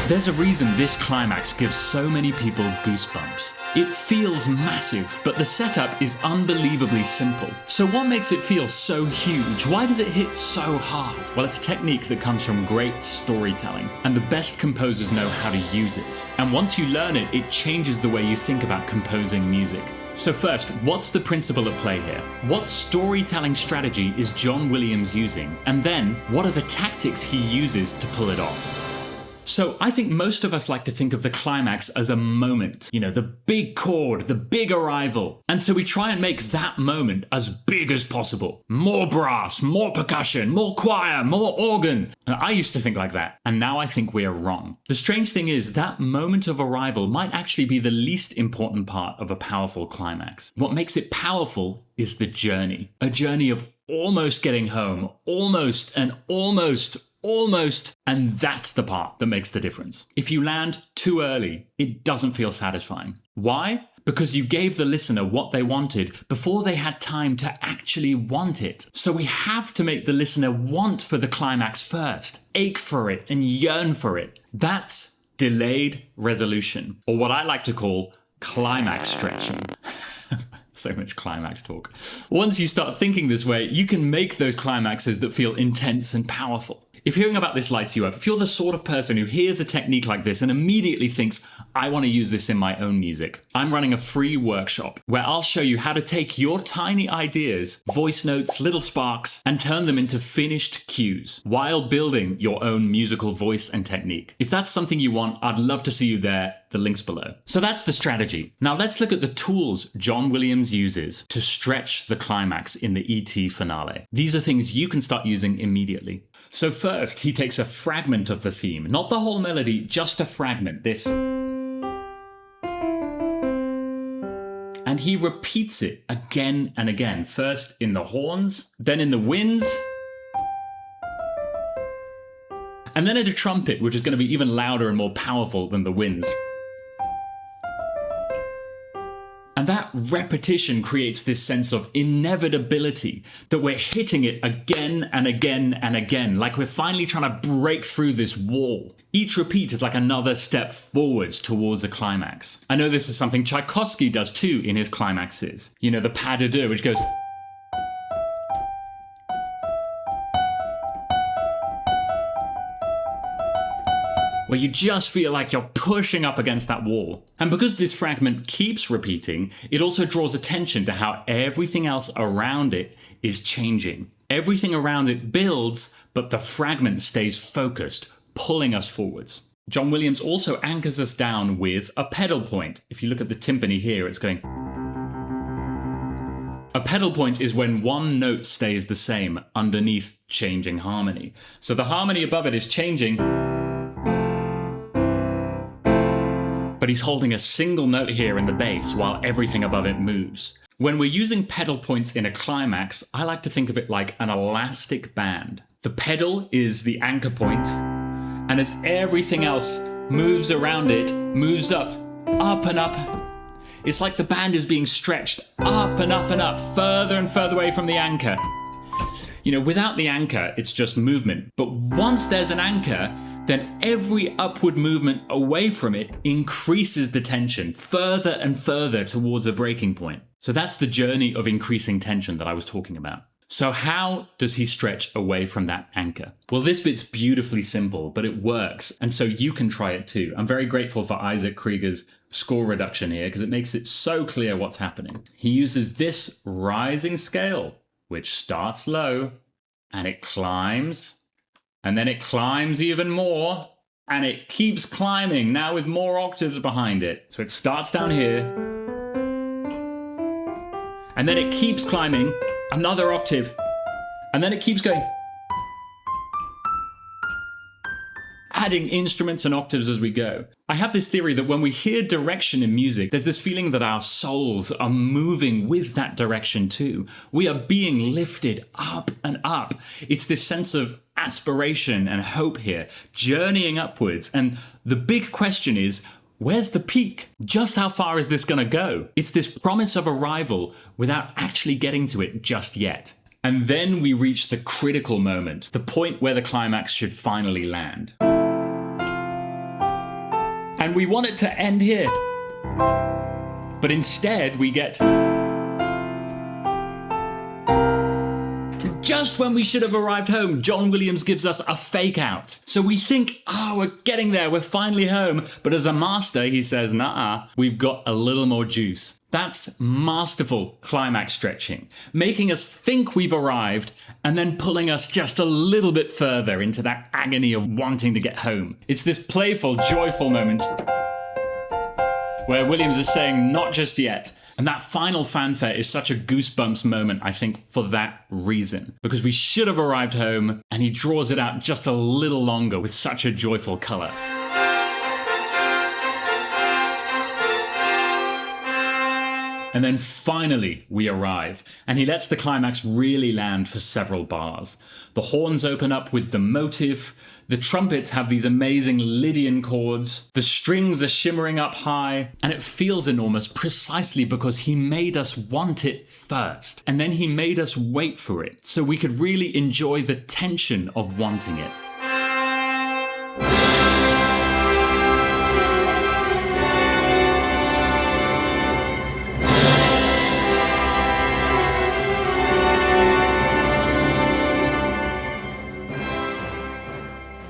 There's a reason this climax gives so many people goosebumps. It feels massive, but the setup is unbelievably simple. So what makes it feel so huge? Why does it hit so hard? Well, it's a technique that comes from great storytelling, and the best composers know how to use it. And once you learn it, it changes the way you think about composing music. So first, what's the principle at play here? What storytelling strategy is John Williams using? And then, what are the tactics he uses to pull it off? So I think most of us like to think of the climax as a moment, the big chord, the big arrival. And so we try and make that moment as big as possible. More brass, more percussion, more choir, more organ. And I used to think like that, and now I think we are wrong. The strange thing is that moment of arrival might actually be the least important part of a powerful climax. What makes it powerful is the journey. A journey of almost getting home, almost, and that's the part that makes the difference. If you land too early, it doesn't feel satisfying. Why? Because you gave the listener what they wanted before they had time to actually want it. So we have to make the listener want for the climax first, ache for it and yearn for it. That's delayed resolution, or what I like to call climax stretching. So much climax talk. Once you start thinking this way, you can make those climaxes that feel intense and powerful. If hearing about this lights you up, if you're the sort of person who hears a technique like this and immediately thinks, I want to use this in my own music, I'm running a free workshop where I'll show you how to take your tiny ideas, voice notes, little sparks, and turn them into finished cues while building your own musical voice and technique. If that's something you want, I'd love to see you there. The link's below. So that's the strategy. Now let's look at the tools John Williams uses to stretch the climax in the E.T. finale. These are things you can start using immediately. So first, he takes a fragment of the theme, not the whole melody, just a fragment, this. And he repeats it again and again, first in the horns, then in the winds, and then in a trumpet, which is going to be even louder and more powerful than the winds. And that repetition creates this sense of inevitability, that we're hitting it again and again and again, like we're finally trying to break through this wall. Each repeat is like another step forwards towards a climax. I know this is something Tchaikovsky does too in his climaxes. The pas de deux, which goes... where you just feel like you're pushing up against that wall. And because this fragment keeps repeating, it also draws attention to how everything else around it is changing. Everything around it builds, but the fragment stays focused, pulling us forwards. John Williams also anchors us down with a pedal point. If you look at the timpani here, it's going... A pedal point is when one note stays the same underneath changing harmony. So the harmony above it is changing, but he's holding a single note here in the bass while everything above it moves. When we're using pedal points in a climax, I like to think of it like an elastic band. The pedal is the anchor point, and as everything else moves around it, moves up and up, it's like the band is being stretched up and up, further and further away from the anchor. Without the anchor, it's just movement. But once there's an anchor, then every upward movement away from it increases the tension further and further towards a breaking point. So that's the journey of increasing tension that I was talking about. So how does he stretch away from that anchor? Well, this bit's beautifully simple, but it works. And so you can try it too. I'm very grateful for Isaac Krieger's score reduction here because it makes it so clear what's happening. He uses this rising scale, which starts low and it climbs. And then it climbs even more, and it keeps climbing, now with more octaves behind it. So it starts down here, and then it keeps climbing another octave, and then it keeps going. Adding instruments and octaves as we go. I have this theory that when we hear direction in music, there's this feeling that our souls are moving with that direction too. We are being lifted up and up. It's this sense of aspiration and hope here, journeying upwards. And the big question is, where's the peak? Just how far is this going to go? It's this promise of arrival without actually getting to it just yet. And then we reach the critical moment, the point where the climax should finally land. And we want it to end here. But instead we get... Just when we should have arrived home, John Williams gives us a fake out. So we think, we're getting there, we're finally home. But as a master, he says, nah, we've got a little more juice. That's masterful climax stretching, making us think we've arrived and then pulling us just a little bit further into that agony of wanting to get home. It's this playful, joyful moment where Williams is saying, not just yet. And that final fanfare is such a goosebumps moment, I think, for that reason. Because we should have arrived home, and he draws it out just a little longer with such a joyful colour. And then finally we arrive, and he lets the climax really land for several bars. The horns open up with the motive, the trumpets have these amazing Lydian chords, the strings are shimmering up high, and it feels enormous precisely because he made us want it first, and then he made us wait for it, so we could really enjoy the tension of wanting it.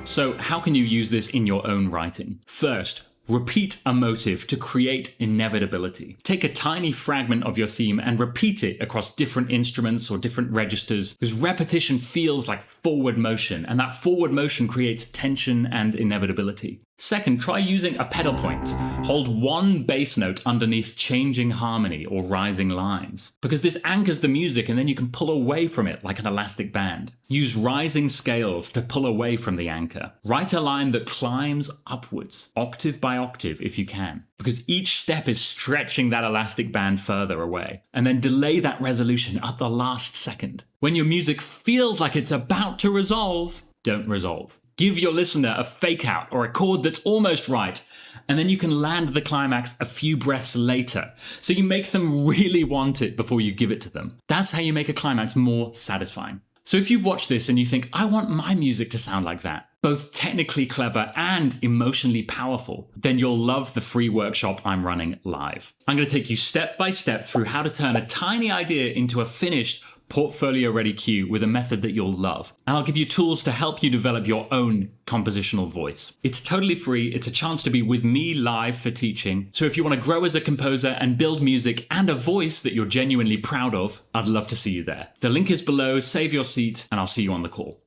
So how can you use this in your own writing? First, repeat a motive to create inevitability. Take a tiny fragment of your theme and repeat it across different instruments or different registers, because repetition feels like forward motion, and that forward motion creates tension and inevitability. Second, try using a pedal point. Hold one bass note underneath changing harmony or rising lines, because this anchors the music and then you can pull away from it like an elastic band. Use rising scales to pull away from the anchor. Write a line that climbs upwards, octave by octave if you can, because each step is stretching that elastic band further away. And then delay that resolution at the last second. When your music feels like it's about to resolve, don't resolve. Give your listener a fake out or a chord that's almost right, and then you can land the climax a few breaths later. So you make them really want it before you give it to them. That's how you make a climax more satisfying. So if you've watched this and you think, I want my music to sound like that, both technically clever and emotionally powerful, then you'll love the free workshop I'm running live. I'm going to take you step by step through how to turn a tiny idea into a finished portfolio-ready cue with a method that you'll love. And I'll give you tools to help you develop your own compositional voice. It's totally free. It's a chance to be with me live for teaching. So if you want to grow as a composer and build music and a voice that you're genuinely proud of, I'd love to see you there. The link is below. Save your seat, and I'll see you on the call.